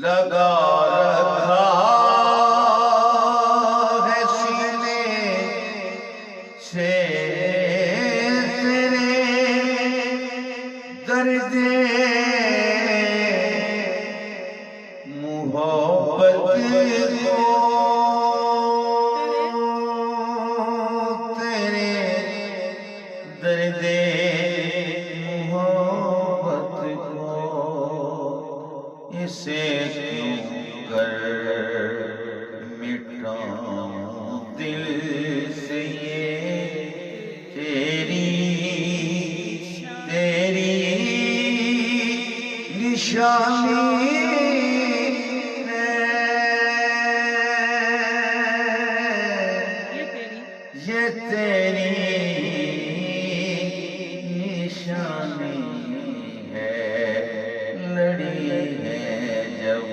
لگا رکھا ہے سینے سے تیرے درد محبت کو، تیرے درد محبت کو، اسے کیوں کر مٹاؤں دل سے یہ تیری نشانی ہے، یہ تیری نشانی ہے، لڑی ہے جب